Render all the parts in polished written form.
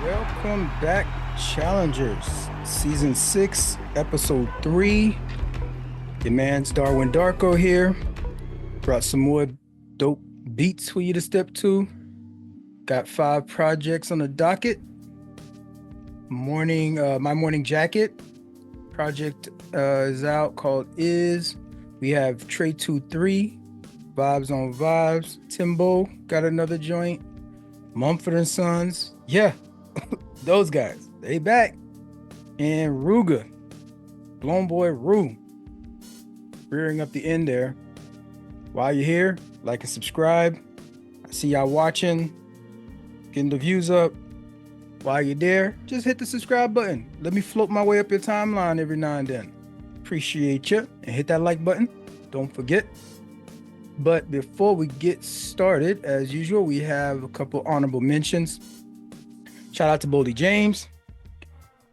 Welcome back, challengers. Season 6, episode 3. Your man's Darwin Darko here. Brought some more dope beats for you to step to. Got 5 projects on the docket. My morning jacket project is out, called Is. We have Traetwothree, Vibes on Vibes. TIMBO got another joint. Mumford and Sons. Yeah. Those guys, they back. And Ruga, Blownboy Ru, rearing up the end there. While you're here, like and subscribe. I see y'all watching, getting the views up. While you're there, just hit the subscribe button. Let me float my way up your timeline every now and then. Appreciate you. And hit that like button. Don't forget. But before we get started, as usual, we have a couple honorable mentions. Shout out to Boldy James,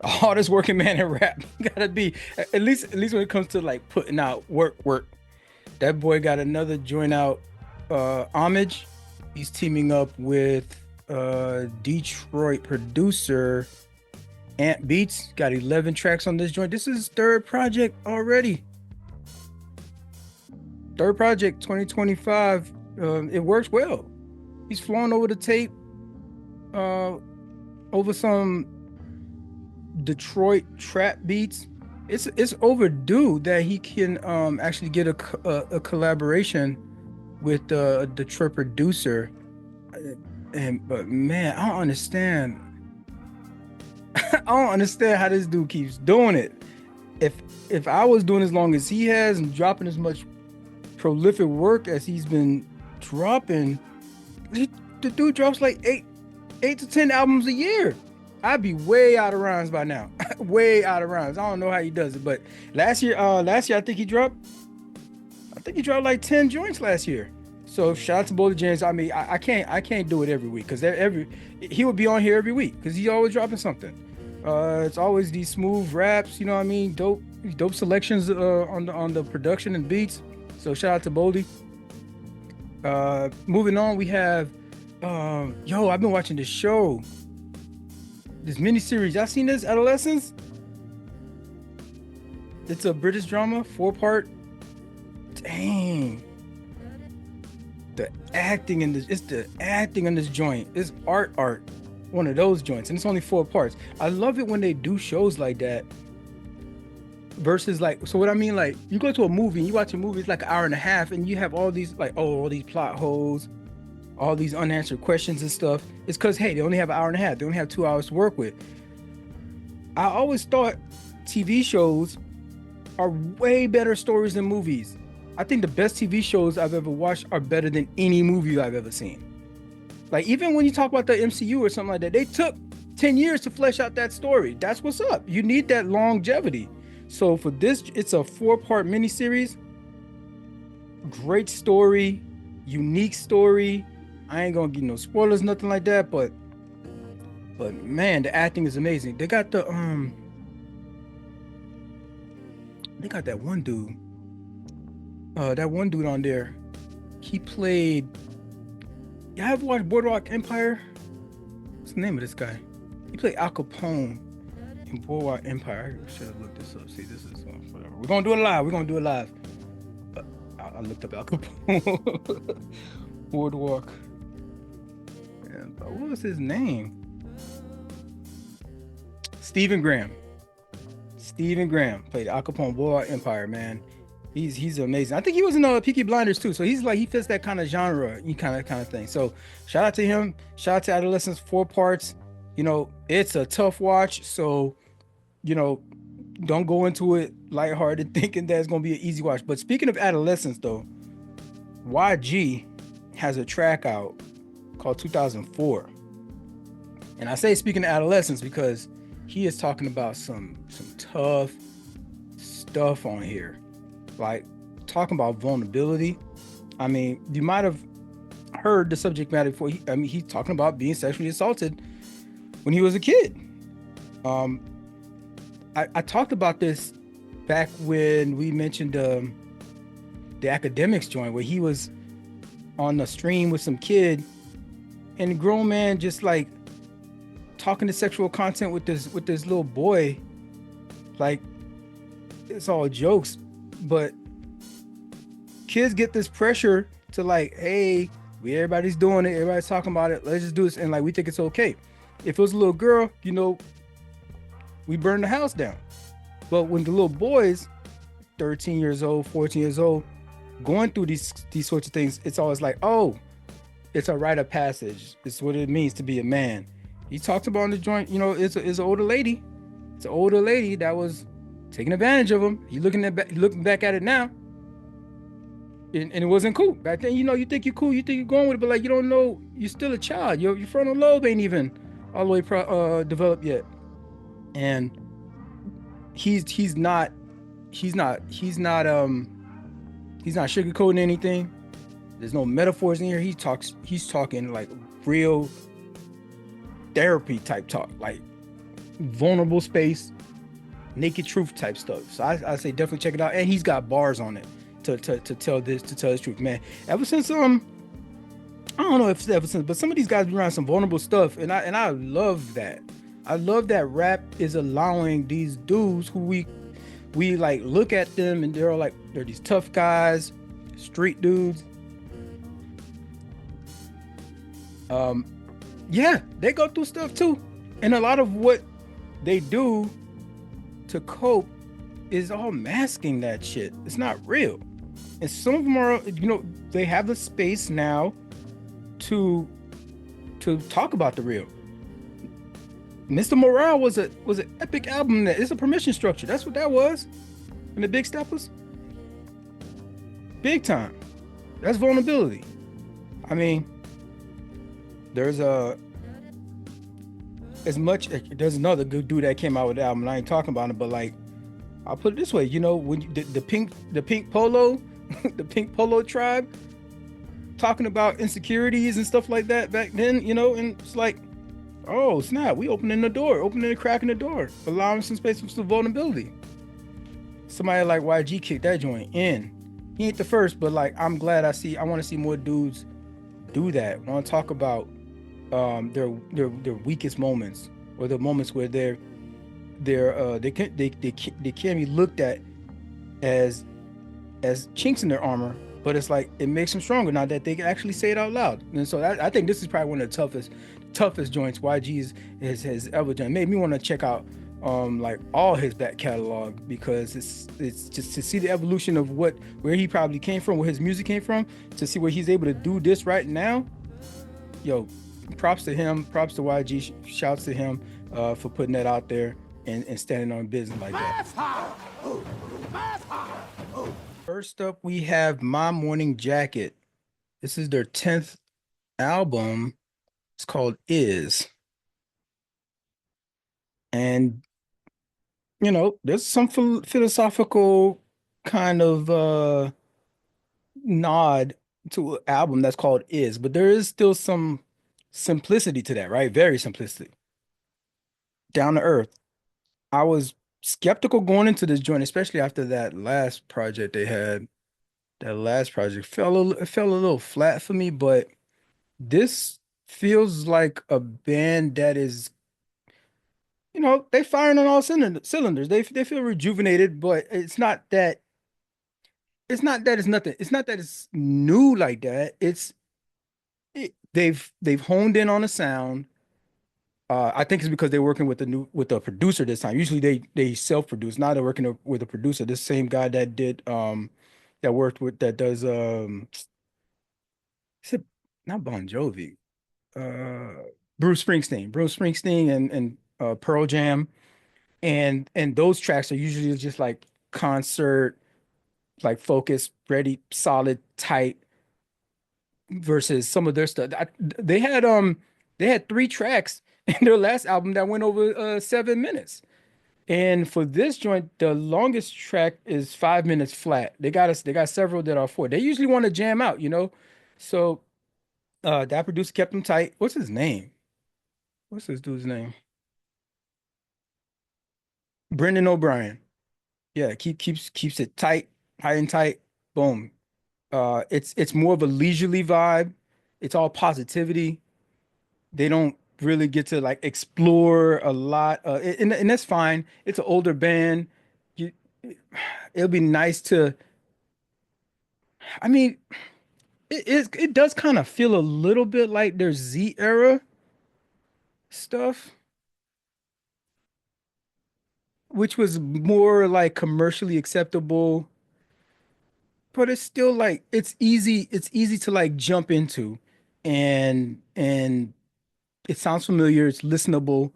the hardest working man in rap. Gotta be, at least when it comes to like putting out work. That boy got another joint out, Homage. He's teaming up with Detroit producer Ant Beats. Got 11 tracks on this joint. This is his third project already. Third project, 2025. It works well. He's flowing over the tape. Over some Detroit trap beats. It's overdue that he can actually get a collaboration with the Detroit producer. But man, I don't understand. I don't understand how this dude keeps doing it. If I was doing as long as he has and dropping as much prolific work as he's been dropping, the dude drops like 8 to 10 albums a year. I'd be way out of rhymes by now. Way out of rhymes. I don't know how he does it, but last year I think he dropped like 10 joints last year. So shout out to Boldy James. I mean, I can't do it every week because he would be on here every week because he's always dropping something. It's always these smooth raps, you know what I mean? Dope selections on the production and beats. So shout out to Boldy. Moving on, we have I've been watching this show, this miniseries. Y'all seen this, Adolescence? It's a British drama, 4-part. Dang. The acting in this joint. It's art. One of those joints, and it's only 4 parts. I love it when they do shows like that. Versus like, so what I mean, like you go to a movie and you watch a movie, it's like an hour and a half, and you have all these like, all these plot holes, all these unanswered questions and stuff. It's because, hey, they only have an hour and a half. They only have 2 hours to work with. I always thought TV shows are way better stories than movies. I think the best TV shows I've ever watched are better than any movie I've ever seen. Like, even when you talk about the MCU or something like that, they took 10 years to flesh out that story. That's what's up. You need that longevity. So for this, it's a 4-part miniseries. Great story, unique story. I ain't gonna give no spoilers, nothing like that, but man, the acting is amazing. They got that one dude. That one dude on there. He played. You ever watched Boardwalk Empire? What's the name of this guy? He played Al Capone in Boardwalk Empire. I should have looked this up. See, this is whatever. We're gonna do it live. I looked up Al Capone. Boardwalk. What was his name? Stephen Graham played Al Capone, Boardwalk Empire. Man, he's amazing. I think he was in Peaky Blinders too. So he fits that kind of genre, kind of thing. So shout out to him. Shout out to Adolescence, 4 parts. You know, it's a tough watch. So, you know, don't go into it lighthearted thinking that it's gonna be an easy watch. But speaking of Adolescence though, YG has a track out called 2004. And I say speaking of Adolescence because he is talking about some tough stuff on here. Like talking about vulnerability. I mean, you might have heard the subject matter before. He's talking about being sexually assaulted when he was a kid. I talked about this back when we mentioned the academics joint where he was on the stream with some kid and the grown man just like talking to sexual content with this little boy, like it's all jokes, but kids get this pressure to like, hey, everybody's doing it, everybody's talking about it, let's just do this, and like we think it's okay. If it was a little girl, we burn the house down. But when the little boys, 13 years old, 14 years old, going through these sorts of things, it's always like, oh, it's a rite of passage. It's what it means to be a man. He talks about in the joint, it's an older lady. It's an older lady that was taking advantage of him. Looking back at it now, and it wasn't cool back then. You think you're cool, you think you're going with it, but like you don't know, you're still a child. Your frontal lobe ain't even all the way developed yet, and he's not sugarcoating anything. There's no metaphors in here. He's talking like real therapy type talk, like vulnerable space, naked truth type stuff. So I say definitely check it out. And he's got bars on it to tell this truth, man. Ever since I don't know if it's ever since, but some of these guys be around some vulnerable stuff, and I love that. I love that rap is allowing these dudes who we like look at them and they're these tough guys, street dudes. Yeah, they go through stuff too. And a lot of what they do to cope is all masking that shit. It's not real. And some of them are, they have the space now to talk about the real. Mr. Morale was an epic album. It's a permission structure. That's what that was. And the Big Steppers. Big time. That's vulnerability. I mean, there's another good dude that came out with the album, and I ain't talking about it, but like, I'll put it this way, when the pink polo, the pink polo tribe talking about insecurities and stuff like that back then, and it's like, oh snap, we opening the crack in the door, allowing some space for some vulnerability. Somebody like YG kicked that joint in. He ain't the first, but like, I'm glad I want to see more dudes do that. I want to talk about their weakest moments, or the moments where they can't be looked at as chinks in their armor, but it's like it makes them stronger now that they can actually say it out loud. And so I think this is probably one of the toughest joints YG has ever done. It made me want to check out like all his back catalog, because it's just to see the evolution of where he probably came from, where his music came from, to see where he's able to do this right now. Yo, props to him, props to YG, shouts to him for putting that out there and standing on business like that. First up, we have My Morning Jacket. This is their 10th album. It's called Is. And, there's some philosophical kind of nod to an album that's called Is, but there is still some simplicity to that, right? Very simplistic. Down to earth. I was skeptical going into this joint, especially after that last project they had. That last project it fell a little flat for me, but this feels like a band that is, they firing on all cylinders. They feel rejuvenated, but it's nothing. It's not that it's new like that. They've honed in on the sound. I think it's because they're working with a producer this time. Usually they self-produce. Now they're working with a producer. This same guy that does is it not Bon Jovi, Bruce Springsteen and Pearl Jam, and those tracks are usually just like concert, like focused, ready, solid, tight, versus some of their stuff. They had 3 tracks in their last album that went over 7 minutes. And for this joint, the longest track is 5 minutes flat. They got several that are 4. They usually want to jam out. So that producer kept them tight. What's his name? What's this dude's name? Brendan O'Brien. Yeah, keeps it tight, high and tight. Boom. It's more of a leisurely vibe. It's all positivity. They don't really get to like explore a lot. And that's fine. It's an older band. You, it'll be nice to. I mean, it does kind of feel a little bit like their Z era stuff, which was more like commercially acceptable, but it's still like it's easy to like jump into, and it sounds familiar, it's listenable.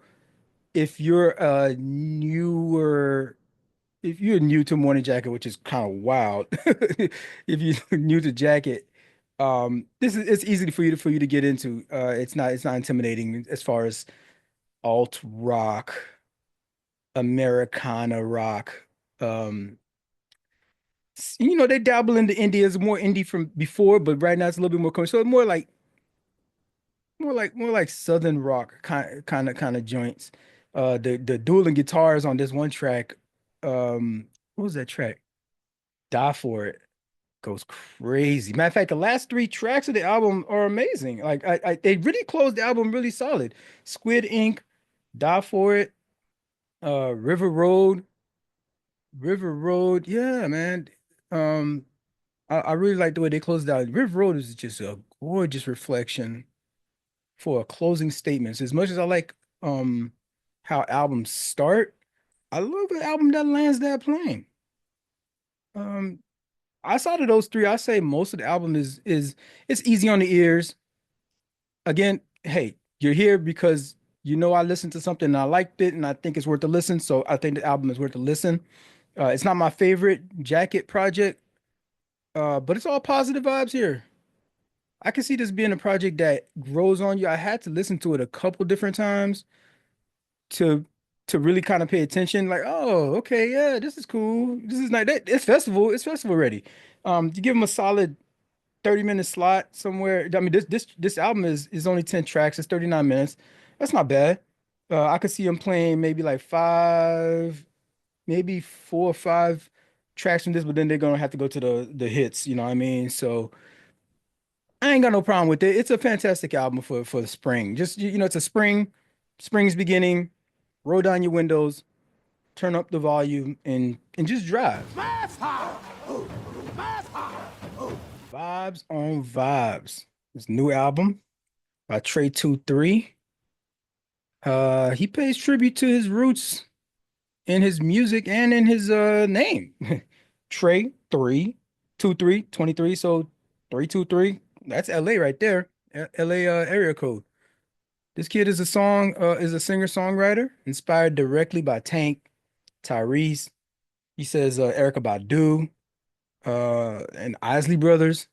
If you're a newer if you're new to Morning Jacket, which is kind of wild, if you're new to Jacket, this is it's easy for you to get into. It's not intimidating as far as alt rock, Americana rock. Um, they dabble into indie as more indie from before, but right now it's a little bit more commercial. So more like Southern rock kind of joints. The dueling guitars on this one track. What was that track? Die for It goes crazy. Matter of fact, the last three tracks of the album are amazing. Like they really closed the album really solid. Squid Ink, Die for It, River Road. River Road, yeah, man. Um, I really like the way they closed out. River Road is just a gorgeous reflection for a closing statements. As much as I like how albums start, I love an album that lands that plane. Um, outside of those three, I say most of the album is it's easy on the ears. Again, hey, you're here because I listened to something and I liked it and I think it's worth a listen. So I think the album is worth a listen. It's not my favorite Jacket project, but it's all positive vibes here. I can see this being a project that grows on you. I had to listen to it a couple different times to to really kind of pay attention. Like, oh, okay, yeah, this is cool. This is nice. It's festival ready. You give them a solid 30-minute slot somewhere. I mean, this album is only 10 tracks. It's 39 minutes. That's not bad. I could see them playing maybe like maybe four or five tracks from this, but then they're gonna have to go to the hits. You know what I mean? So I ain't got no problem with it. It's a fantastic album for the spring. Just it's a spring's beginning. Roll down your windows, turn up the volume, and just drive. Vibes on Vibes. This new album by Traetwothree. He pays tribute to his roots in his music and in his name. Trey 32323. So 323. That's LA right there. LA area code. This kid is a singer-songwriter inspired directly by Tank, Tyrese. He says Erica Badu, and Isley Brothers.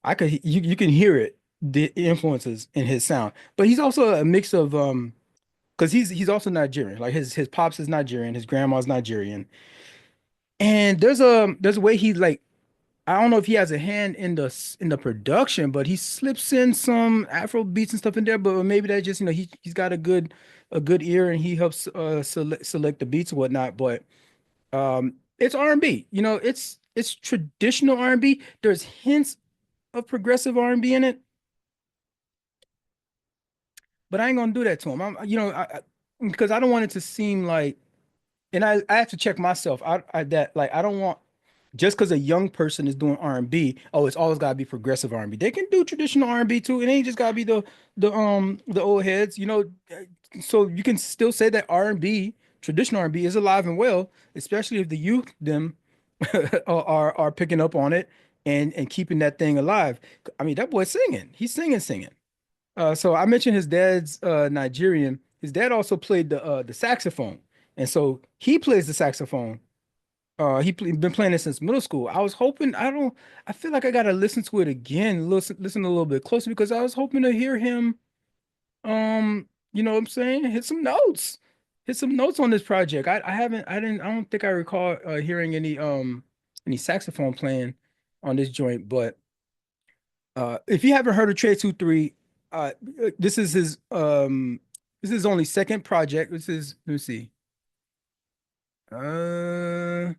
You can hear it, the influences in his sound. But he's also a mix of because he's also Nigerian. Like his pops is Nigerian, his grandma's Nigerian. And there's a way he like I don't know if he has a hand in the production, but he slips in some Afro beats and stuff in there. But maybe that just he's got a good ear and he helps select the beats and whatnot. But it's R&B. It's traditional R&B. There's hints of progressive R&B in it, but I ain't gonna do that to him. Because I don't want it to seem like, and I have to check myself. I don't want just because a young person is doing R&B, oh, it's always gotta be progressive R&B. They can do traditional R&B too. It ain't just gotta be the old heads. So you can still say that R&B, traditional R&B, is alive and well, especially if the youth them are picking up on it and keeping that thing alive. I mean, that boy's singing. He's singing. So I mentioned his dad's Nigerian. His dad also played the saxophone, and so he plays the saxophone. Been playing it since middle school. I was hoping I feel like I gotta listen to it again, listen a little bit closer because I was hoping to hear him. You know what I'm saying? Hit some notes on this project. I don't think I recall hearing any saxophone playing on this joint, but. If you haven't heard of Trey 2-3, this is his only second project. Let me see. Uh,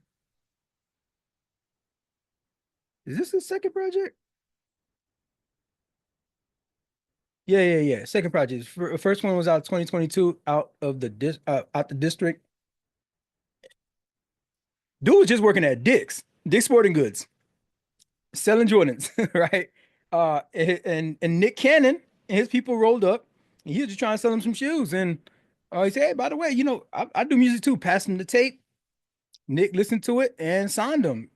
is this his second project? Yeah, yeah, yeah. Second project. First one was out 2022, out the district. Dude was just working at Dick's Sporting Goods, selling Jordans, right? And Nick Cannon and his people rolled up, and he was just trying to sell him some shoes. And he said, "Hey, by the way, I do music too." Passed him the tape. Nick listened to it and signed him.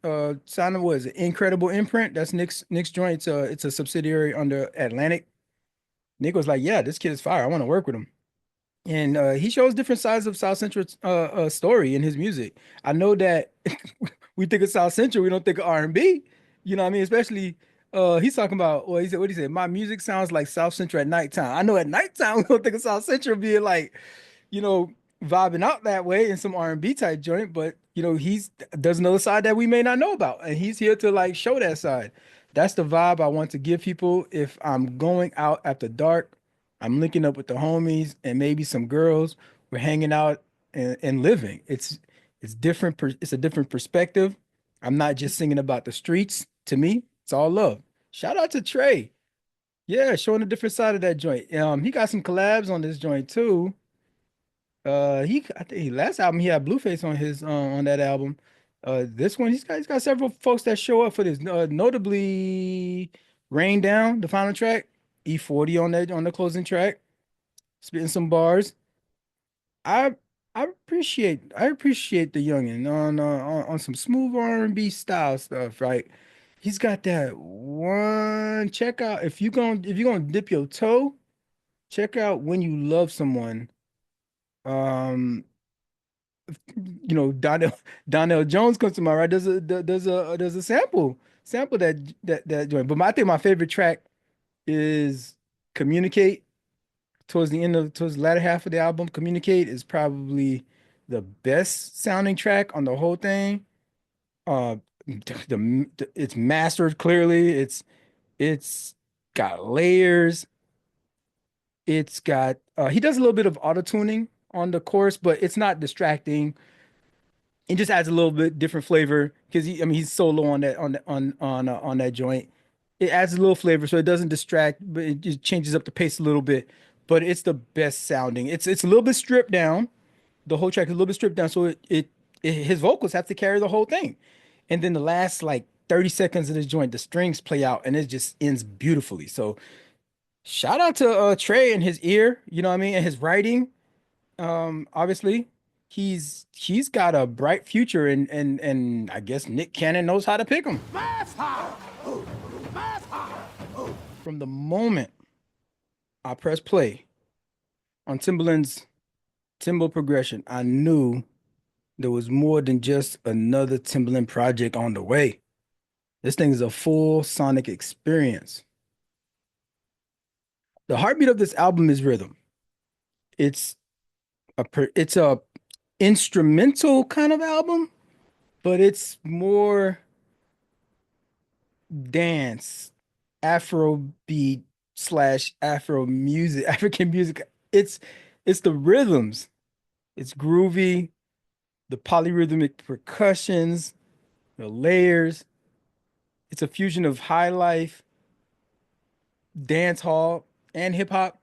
Signed him was an Incredible Imprint. That's Nick's joint. It's a subsidiary under Atlantic. Nick was like, "Yeah, this kid is fire. I want to work with him." And he shows different sides of South Central's story in his music. I know that we think of South Central, we don't think of R&B. You know what I mean? Especially he's talking about, well, he said, what he said, my music sounds like South Central at nighttime. I know at nighttime we don't think of South Central being like, you know, vibing out that way in some R&B type joint, but he's there's another side that we may not know about, and he's here to like show that side. That's the vibe I want to give people if I'm going out after dark. I'm linking up with the homies and maybe some girls. We're hanging out and living. It's different. It's a different perspective. I'm not just singing about the streets. To me, it's all love. Shout out to Trey. Yeah, showing a different side of that joint. He got some collabs on this joint too. I think last album he had Blueface on his on that album. This one he's got several folks that show up for this. Notably, Rain Down, the final track, E40 on the closing track, spitting some bars. I I appreciate the youngin on some smooth R&B style stuff, right? He's got that one. Check out if you're gonna dip your toe, check out When You Love Someone. Um, Donnell Jones comes to mind, right? There's a sample that joint. But I think my favorite track is Communicate. Towards the latter half of the album, Communicate is probably the best sounding track on the whole thing. Uh, it's mastered clearly. It's got layers. It's got he does a little bit of auto tuning on the chorus, but it's not distracting. It just adds a little bit different flavor because he's solo on that on that joint. It adds a little flavor so it doesn't distract, but it just changes up the pace a little bit. But it's the best sounding. It's a little bit stripped down. The whole track is a little bit stripped down, so his vocals have to carry the whole thing. And then the last like 30 seconds of this joint, the strings play out and it just ends beautifully. So shout out to Trey and his ear, you know what I mean, and his writing. Obviously, he's got a bright future, and I guess Nick Cannon knows how to pick him. From the moment I pressed play on Timbaland's Timbo progression, I knew there was more than just another Timbaland project on the way. This thing is a full sonic experience. The heartbeat of this album is rhythm. It's it's a instrumental kind of album, but it's more dance, Afro beat slash Afro music, African music. It's the rhythms. It's groovy, the polyrhythmic percussions, the layers. It's a fusion of high life, dance hall, and hip hop.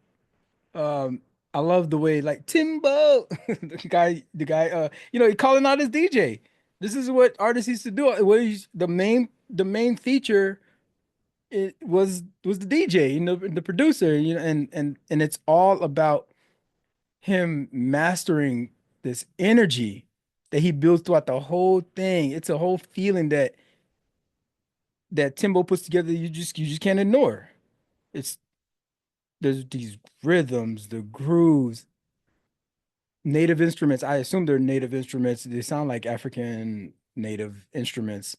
Um, I love the way like Timbo, he calling out his DJ. This is what artists used to do. The main feature it was the DJ, the producer, and it's all about him mastering this energy that he builds throughout the whole thing. It's a whole feeling that Timbo puts together you just can't ignore. It's there's these rhythms, the grooves, native instruments. I assume they're native instruments. They sound like African native instruments,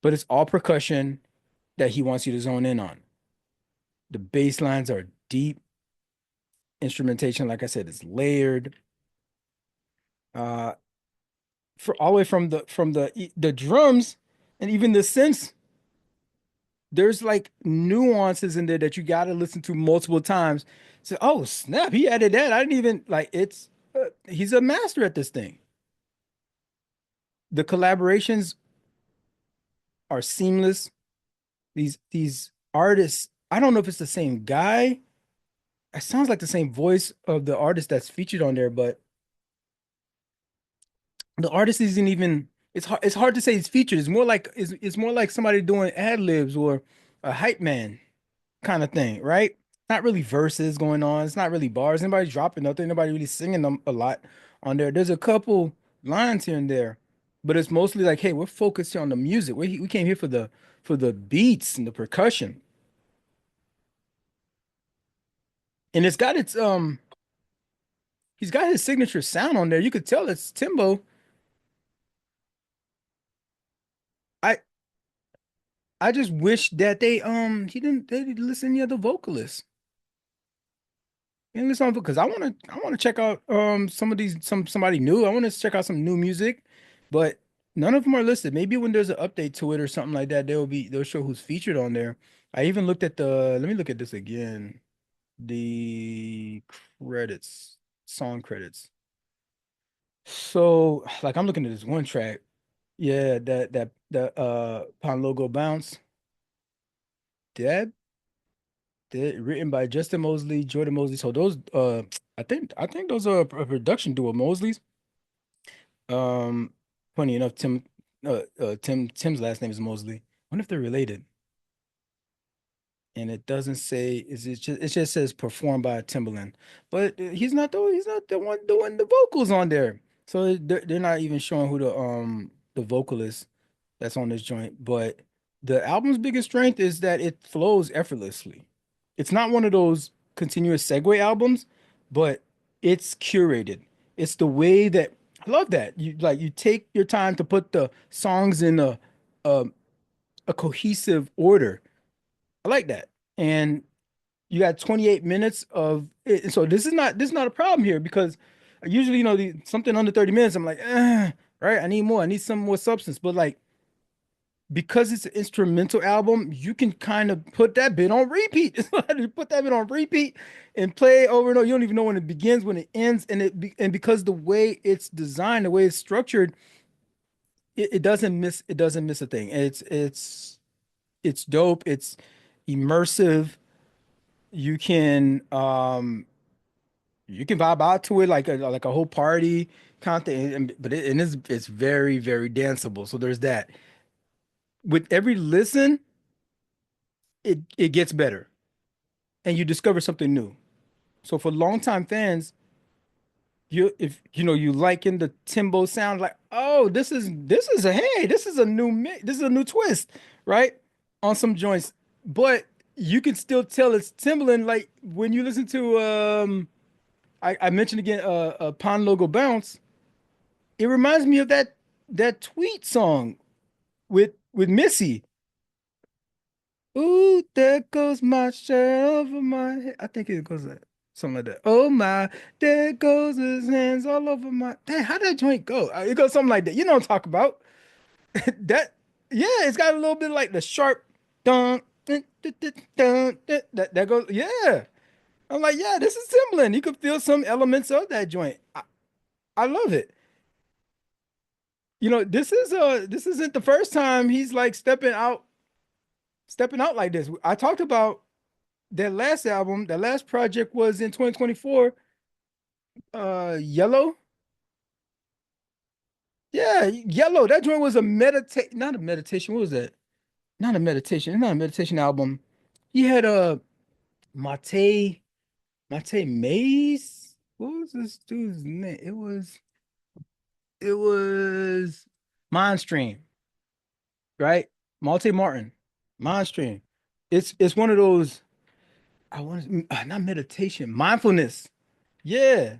but it's all percussion that he wants you to zone in on. The bass lines are deep. Instrumentation, like I said, is layered. Uh, for all the way from the drums and even the synths, there's like nuances in there that you got to listen to multiple times. So, oh snap, he added that. I didn't even like it's. He's a master at this thing. The collaborations are seamless. These artists, I don't know if it's the same guy, it sounds like the same voice of the artist that's featured on there, but the artist isn't even. It's hard to say it's featured. It's more like somebody doing ad libs or a hype man kind of thing, right? Not really verses going on. It's not really bars. Nobody's dropping nothing. Nobody really singing them a lot on there. There's a couple lines here and there, but it's mostly like, hey, we're focused on the music. We came here for the beats and the percussion, and he's got his signature sound on there. You could tell it's Timbo. I I just wish that they didn't listen to the other vocalists. And listen because I want to check out some of these somebody new. I want to check out some new music, but none of them are listed. Maybe when there's an update to it or something like that, they'll show who's featured on there. I even looked at the let me look at this again. The credits, song credits. So like I'm looking at this one track. Yeah, that Pound Logo Bounce. That written by Justin Mosley, Jordan Mosley. So those I think those are a production duo, Mosley's. Um, funny enough, Tim's last name is Mosley. Wonder if they're related. And it doesn't say is it just says performed by Timbaland. But he's not the one doing the vocals on there. So they're not even showing who the vocalist that's on this joint. But the album's biggest strength is that it flows effortlessly. It's not one of those continuous segue albums, but it's curated. It's the way that I love that. You take your time to put the songs in a, a cohesive order. I like that. And you got 28 minutes of it. So this is not a problem here because usually, something under 30 minutes, I'm like, right, I need more. I need some more substance. But like because it's an instrumental album, you can kind of put that bit on repeat. It's like you put that bit on repeat and play it over and over. You don't even know when it begins, when it ends, and because the way it's designed, the way it's structured, it doesn't miss a thing. It's dope. It's immersive. You can you can vibe out to it like a whole party kind of thing, but it's very very danceable. So there's that. With every listen, it gets better, and you discover something new. So for longtime fans, you if you know you liken the Timbo sound, like, oh, this is a hey, this is a new this is a new twist, right? On some joints, but you can still tell it's Timbaland. Like when you listen to I mentioned again Pond Logo Bounce. It reminds me of that Tweet song with Missy. Ooh, there goes my shirt over my head. I think it goes like something like that. Oh my, there goes his hands all over my. Dang, how did that joint go? It goes something like that. You know what I'm talking about? That, yeah, it's got a little bit like the sharp dun, dun, dun, dun, dun, dun, that goes. Yeah, I'm like, yeah, this is Timbaland. You could feel some elements of that joint. I love it. This isn't the first time he's like stepping out like this. I talked about that last album, that last project was in 2024. Yellow. Yeah, Yellow. That joint was a not a meditation. What was that? Not a meditation. It's not a meditation album. He had a Mate Mate Maze. What was this dude's name? It was Mindstream, right? Malte Martin. Mindstream. It's one of those. I want not meditation, mindfulness. Yeah,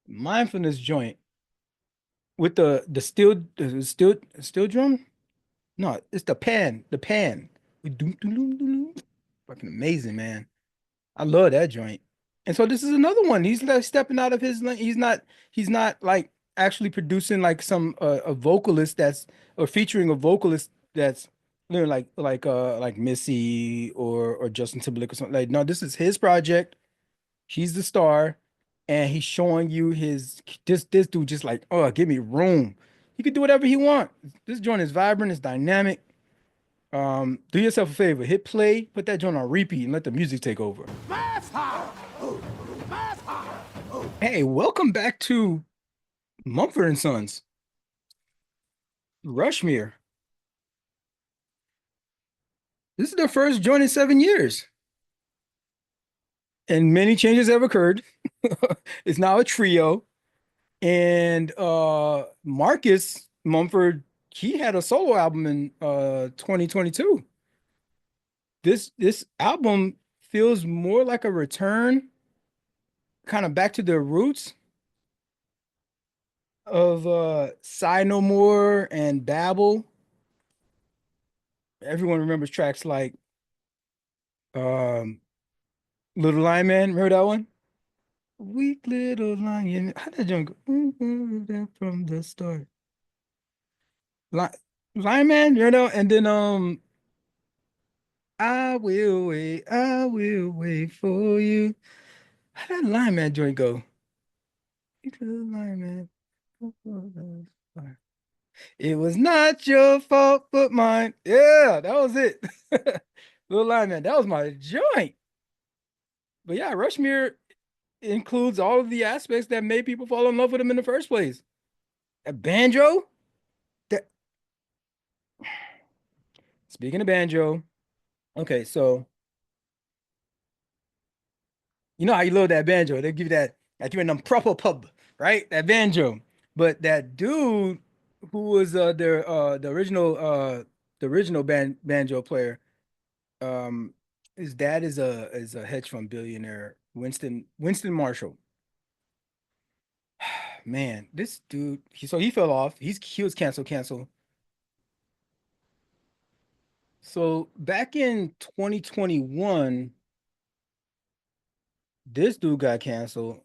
mindfulness joint with the steel drum. No, it's the pan. Doom, doom, doom, doom, doom. Fucking amazing, man. I love that joint. And so this is another one. He's like stepping out of his lane. He's not like actually producing like some a vocalist that's or featuring a vocalist that's like Missy or Justin Timberlake or something. Like no, this is his project. He's the star, and he's showing you this dude just like, oh, give me room. He could do whatever he want. This joint is vibrant, it's dynamic. Do yourself a favor, hit play, put that joint on repeat, and let the music take over. Hey, welcome back to Mumford and Sons, Rushmere. This is their first joint in 7 years, and many changes have occurred. It's now a trio, and Marcus Mumford, he had a solo album in 2022. This album feels more like a return, kind of back to their roots of Sigh No More and Babble. Everyone remembers tracks like um Little Lion Man. Remember that one? Weak little lion. How did that jump go? From the start. Li Lion Man, you know, and then I will wait for you. How did that Lion Man joint go? Weak little lion man. It was not your fault, but mine. Yeah, that was it. Little Lion Man, that was my joint. But yeah, Rushmere includes all of the aspects that made people fall in love with him in the first place. A banjo. That, speaking of banjo, okay, so you know how you love that banjo. They give you that like you're in them proper pub, right? That banjo. But that dude who was the original banjo player, um, his dad is a hedge fund billionaire, Winston Marshall. Man, this dude, he fell off. He was canceled. So back in 2021, this dude got canceled.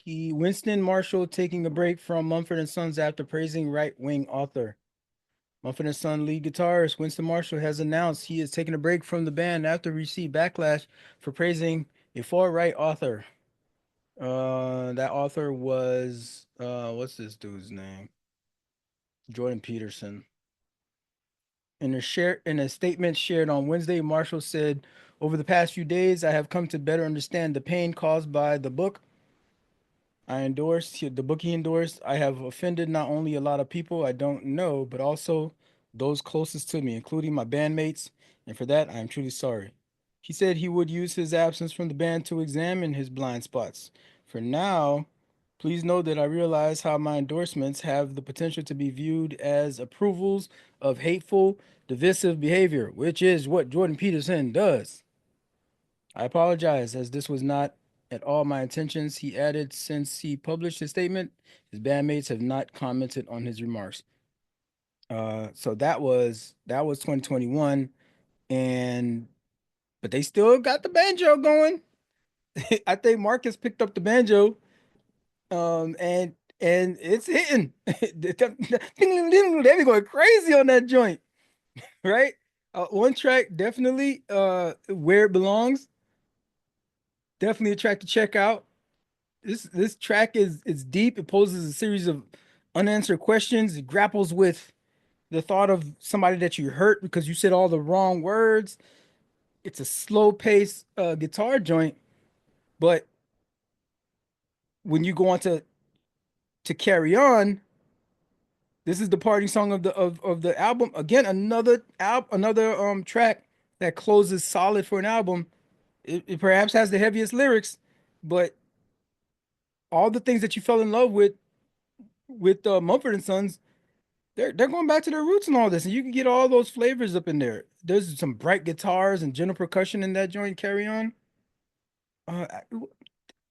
Winston Marshall taking a break from Mumford and Sons after praising right-wing author. Mumford and Son lead guitarist Winston Marshall has announced he is taking a break from the band after received backlash for praising a far-right author. That author was what's this dude's name? Jordan Peterson. In a statement shared on Wednesday, Marshall said, "Over the past few days, I have come to better understand the pain caused by the book the book he endorsed. I have offended not only a lot of people I don't know, but also those closest to me, including my bandmates, and for that I am truly sorry." He said he would use his absence from the band to examine his blind spots. For now, please know that I realize how my endorsements have the potential to be viewed as approvals of hateful, divisive behavior, which is what Jordan Peterson does. I apologize, as this was not at all my intentions. He added, since he published his statement, his bandmates have not commented on his remarks. So that was 2021, and but they still got the banjo going. I think Marcus picked up the banjo, and it's hitting. They be going crazy on that joint, right? One track definitely, where it belongs. Definitely a track to check out. This track is deep. It poses a series of unanswered questions. It grapples with the thought of somebody that you hurt because you said all the wrong words. It's a slow pace guitar joint, but when you go on to carry on, this is the party song of the album. Again, another track that closes solid for an album. It perhaps has the heaviest lyrics, but all the things that you fell in love with Mumford and Sons, they're going back to their roots and all this, and you can get all those flavors up in there. There's some bright guitars and gentle percussion in that joint. Carry on. What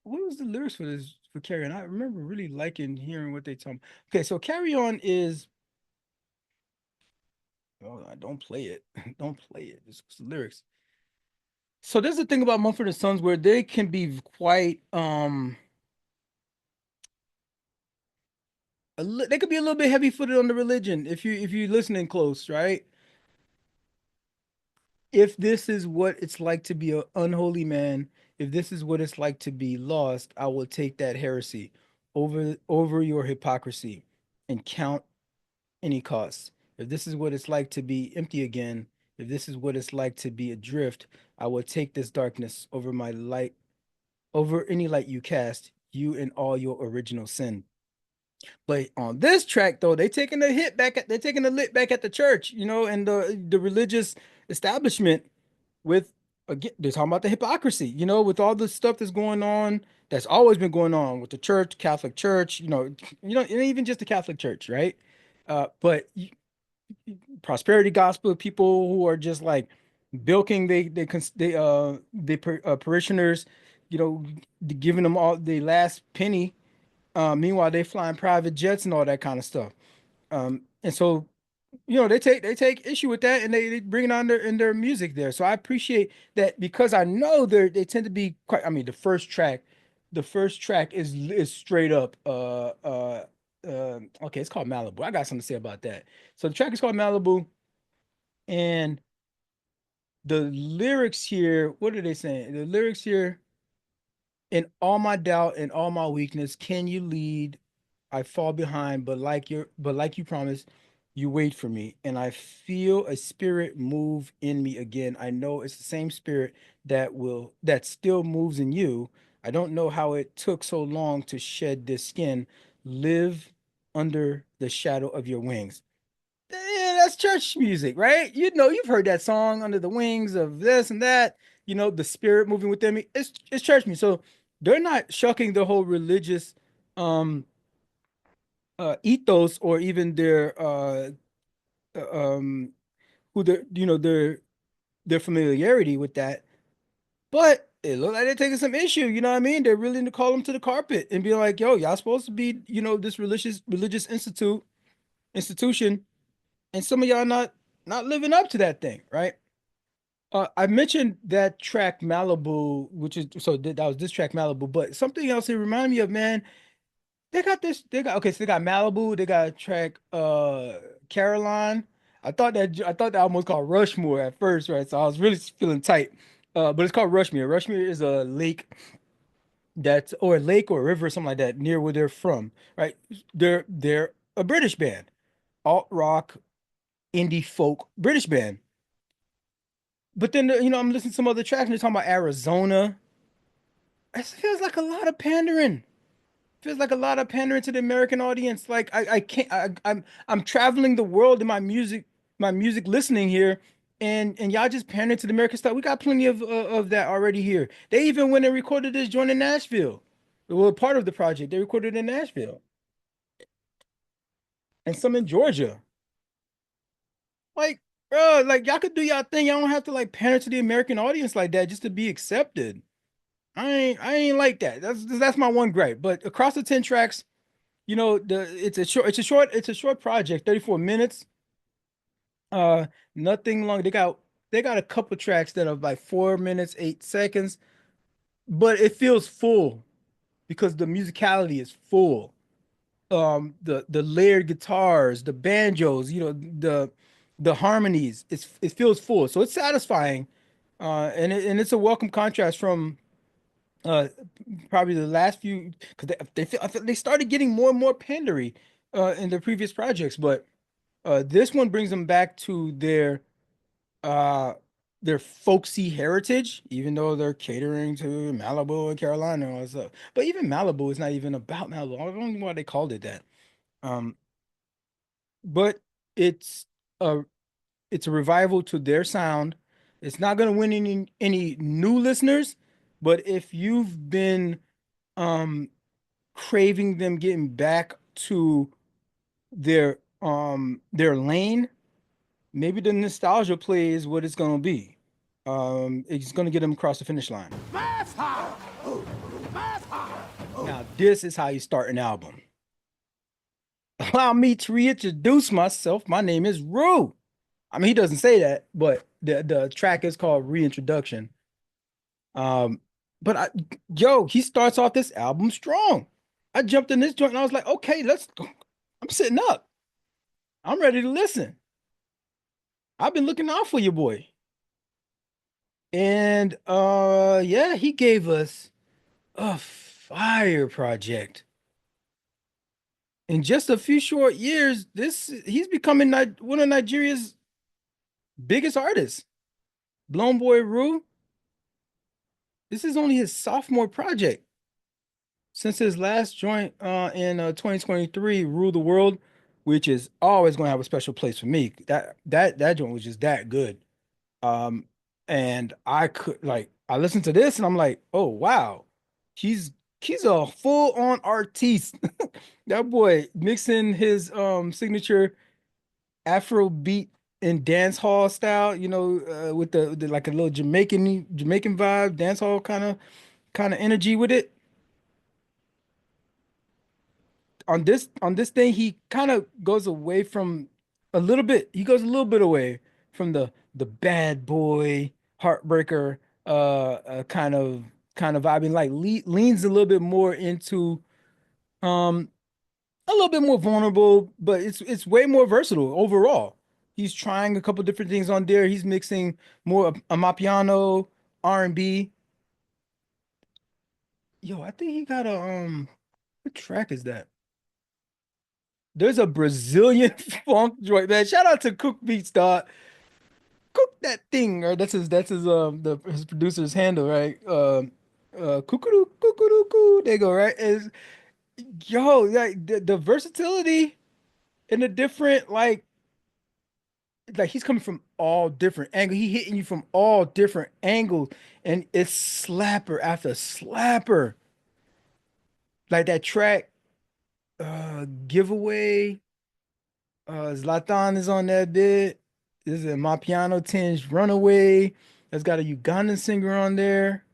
was the lyrics for this for Carry On? I remember really liking hearing what they told me. Okay, so Carry On is. Oh, don't play it. Don't play it. It's the lyrics. So there's the thing about Mumford and Sons where they can be quite they could be a little bit heavy footed on the religion if you're listening close, right? If this is what it's like to be an unholy man, if this is what it's like to be lost, I will take that heresy over your hypocrisy and count any cost. If this is what it's like to be empty again, If this is what it's like to be adrift, I will take this darkness over my light, over any light you cast, you and all your original sin. But on this track, though, they're taking a lit back at the church, and the religious establishment with again, they're talking about the hypocrisy, with all the stuff that's going on, that's always been going on with the church, Catholic Church, and even just the Catholic Church, right? But prosperity gospel, people who are just like bilking parishioners, giving them all the last penny. Meanwhile, they flying private jets and all that kind of stuff. And so they take issue with that, and they bring it on in their music there. So I appreciate that, because I know they tend to be quite. I mean, the first track is straight up. Okay, it's called Malibu. I got something to say about that. So the track is called Malibu, and the lyrics here. What are they saying? The lyrics here: in all my doubt and all my weakness, can you lead? I fall behind, but like you promised, you wait for me, and I feel a spirit move in me again. I know it's the same spirit that still moves in you. I don't know how it took so long to shed this skin, live under the shadow of your wings. Yeah, that's church music, right? You've heard that song, under the wings of this and that. The spirit moving within me. It's church music. So they're not shucking the whole religious um ethos, or even their um who their familiarity with that. But it looked like they're taking some issue. You know what I mean? They're willing to call them to the carpet and be like, "Yo, y'all supposed to be, this religious institution, and some of y'all not living up to that thing, right?" I mentioned that track Malibu, which is so that was this track Malibu, but something else it reminded me of, man. So they got Malibu, they got a track Caroline. I thought that album was called Rushmore at first, right? So I was really feeling tight. But it's called Rushmere. Rushmere is a lake, or a lake or a river or something like that, near where they're from, right? They're a British band, alt rock, indie folk British band. But then I'm listening to some other tracks and they're talking about Arizona. It feels like a lot of pandering. Feels like a lot of pandering to the American audience. Like I can't. I'm traveling the world in my music listening here, and y'all just pandering to the American stuff. We got plenty of that already here. They even went and recorded this joint in Nashville. Well, part of the project they recorded in Nashville, and some in Georgia. Like, bro, like y'all could do y'all thing. Y'all don't have to like pander to the American audience like that just to be accepted. I ain't like that. That's my one gripe. But across the 10 tracks, it's a short project, 34 minutes. Uh Nothing long. They got a couple tracks that are like 4 minutes, 8 seconds, but it feels full because the musicality is full. The layered guitars, the banjos, the harmonies, it feels full. So it's satisfying. And it's a welcome contrast from uh probably the last few, because I feel they started getting more and more pandery in their previous projects, but this one brings them back to uh their folksy heritage, even though they're catering to Malibu and Carolina and all that stuff. But even Malibu is not even about Malibu. I don't know why they called it that. Um, but it's a it's a revival to their sound. It's not gonna win any new listeners, but if you've been um craving them getting back to their lane, maybe the nostalgia play is what it's gonna be. It's gonna get them across the finish line. Now, this is how you start an album. Allow me to reintroduce myself. My name is Ru. I mean, he doesn't say that, but the track is called Reintroduction. Um, but he starts off this album strong. I jumped in this joint and I was like, okay, let's go. I'm sitting up. I'm ready to listen. I've been looking out for you, boy. And yeah, he gave us a fire project. In just a few short years, this he's becoming one of Nigeria's biggest artist. Blownboy Ru. This is only his sophomore project. Since his last joint in 2023, Rule the World, which is always going to have a special place for me. That joint was just that good. Um, and I could like I listened to this and I'm like, oh wow, he's he's a full-on artiste. That boy mixing his signature Afro beat and dance hall style, with the like a little Jamaican vibe, dance hall kind of energy with it. On this thing, he kind of goes away from a little bit. He goes a little bit away from the bad boy heartbreaker kind of vibing, like leans a little bit more into um a little bit more vulnerable, but it's way more versatile overall. He's trying a couple different things on there. He's mixing more amapiano, R&B. Yo, I think he got a what track is that? There's a Brazilian funk joint, man. Shout out to Cook Beats, dog. Cook that thing, or that's his producer's handle, right? Kukudu, kukudu, koo. There you go, right? Yo, like the versatility and the different like he's coming from all different angles. He hitting you from all different angles, and it's slapper after slapper. Like that track, giveaway. Zlatan is on that bit. This is my piano tinge runaway. That's got a Ugandan singer on there.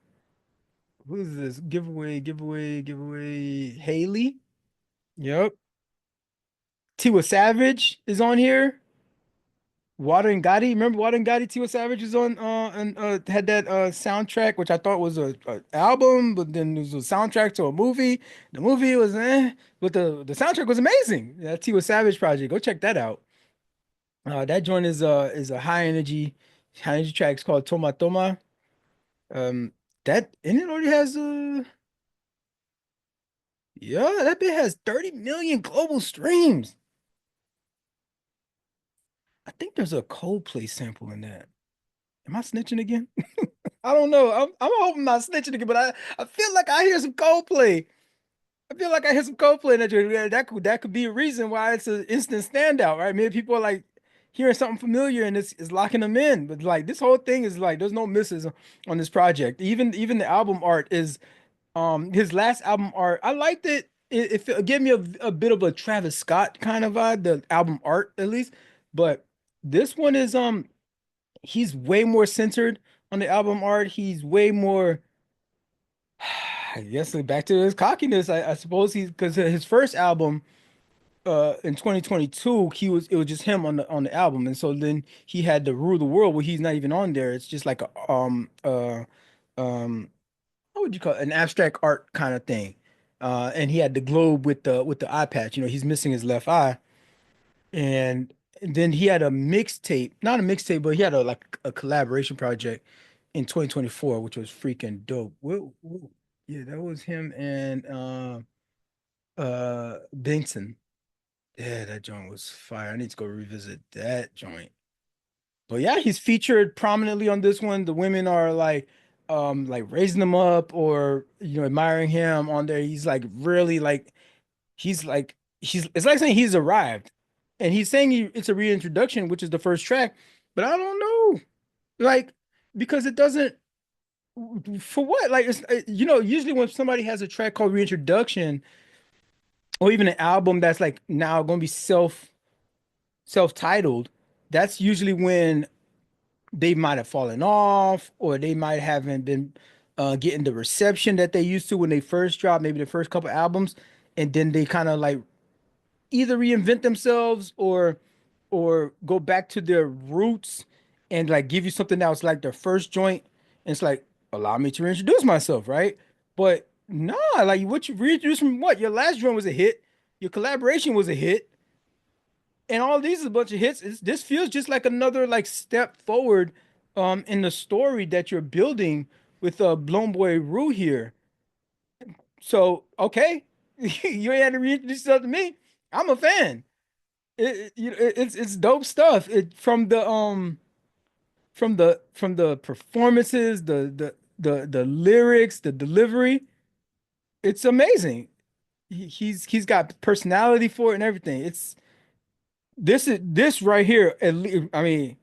Who is this? Giveaway, giveaway, giveaway. Haley. Yep. Tiwa Savage is on here. Water and Gotti. Remember Water and Gotti? Tiwa Savage is on and had that soundtrack, which I thought was a album, but then it was a soundtrack to a movie. The movie was but the soundtrack was amazing. That Tiwa Savage project. Go check that out. That joint is a high energy track. It's called Toma Toma. That and it already has yeah, that bit has 30 million global streams. I think there's a Coldplay sample in that. Am I snitching again? I don't know. I'm hoping I'm not snitching again, but I feel like I hear some Coldplay. I feel like I hear some Coldplay in that joint. Yeah, that could be a reason why it's an instant standout, right? Maybe people are like hearing something familiar and it's locking them in. But like this whole thing is like there's no misses on this project. Even the album art is his last album art. I liked it. It gave me a bit of a Travis Scott kind of vibe, the album art at least. But this one is he's way more centered on the album art. He's way more I guess like, back to his cockiness. I suppose he's because his first album in 2022 it was just him on the album, and so then he had the Rule the World where he's not even on there. It's just like a um what would you call it? An abstract art kind of thing. And he had the globe with the eye patch. He's missing his left eye, and then he had a mixtape, not a mixtape, but he had a collaboration project in 2024, which was freaking dope. Yeah, that was him and Benson. Yeah, that joint was fire. I need to go revisit that joint. But yeah, he's featured prominently on this one. The women are like raising him up or admiring him on there. He's like really like he's it's like saying he's arrived. And he's saying it's a reintroduction, which is the first track, but I don't know. Like because it doesn't for what? Like it's usually when somebody has a track called reintroduction or even an album that's like now going to be self-titled, that's usually when they might have fallen off or they might haven't been getting the reception that they used to when they first dropped, maybe the first couple albums, and then they kind of like either reinvent themselves or go back to their roots and like give you something that was like their first joint. And it's like, allow me to reintroduce myself, right? But nah, like what you reintroduced from what? Your last joint was a hit, your collaboration was a hit, and all these is a bunch of hits. This feels just like another like step forward in the story that you're building with Blownboy Ru here. So okay, you ain't had to reintroduce yourself to me. I'm a fan. It's dope stuff. It from the from the performances, the lyrics, the delivery. It's amazing. He's got personality for it and everything. This right here. I mean,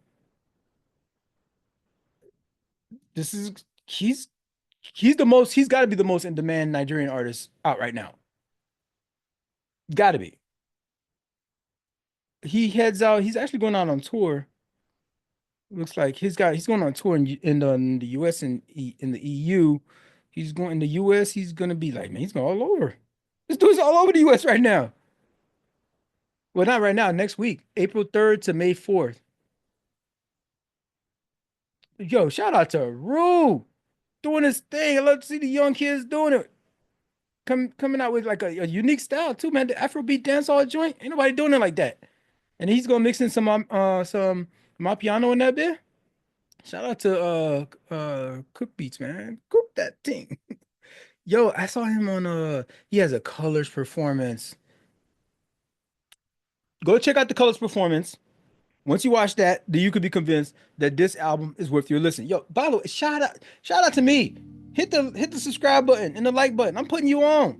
this is he's the most. He's got to be the most in demand Nigerian artist out right now. Got to be. He heads out. He's actually going out on tour. Looks like he's going on tour in the US and in the EU. He's going in the US. He's gonna be like, man, he's going all over. This dude's all over the US right now. Well, not right now. Next week, April 3rd to May 4th. Yo, shout out to Ru doing his thing. I love to see the young kids doing it. Coming out with like a unique style too, man. The Afrobeat dancehall joint. Ain't nobody doing it like that. And he's gonna mix in some my piano in that bit. Shout out to Cook Beats, man. Cook that thing. Yo, I saw him on he has a Colors performance. Go check out the Colors performance. Once you watch that, then you could be convinced that this album is worth your listen. Yo, by the way, shout out to me. Hit the subscribe button and the like button. I'm putting you on.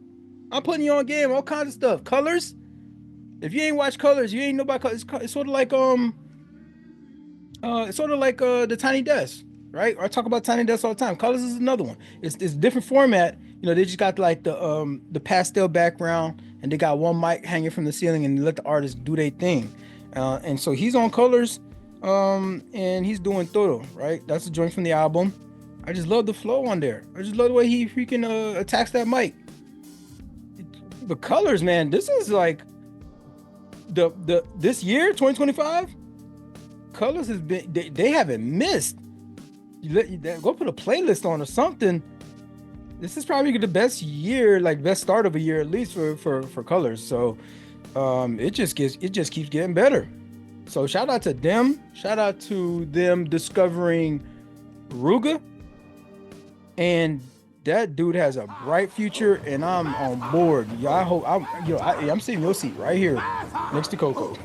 I'm putting you on game, all kinds of stuff. Colors. If you ain't watched Colors, you ain't know about Colors. It's sort of like the Tiny Desk, right? I talk about Tiny Desk all the time. Colors is another one. It's different format. You know, they just got like the pastel background and they got one mic hanging from the ceiling and they let the artist do their thing. And so he's on Colors, and he's doing Todo, right? That's a joint from the album. I just love the flow on there. I just love the way he freaking attacks that mic. The Colors, man, this is like this year, 2025. Colors has been they haven't missed. Go put a playlist on or something. This is probably the best year, like best start of a year at least for Colors. So it just keeps getting better. So shout out to them. Shout out to them discovering Ruga. And that dude has a bright future, and I'm on board. Yeah, I hope I'm sitting in your seat right here next to Coco.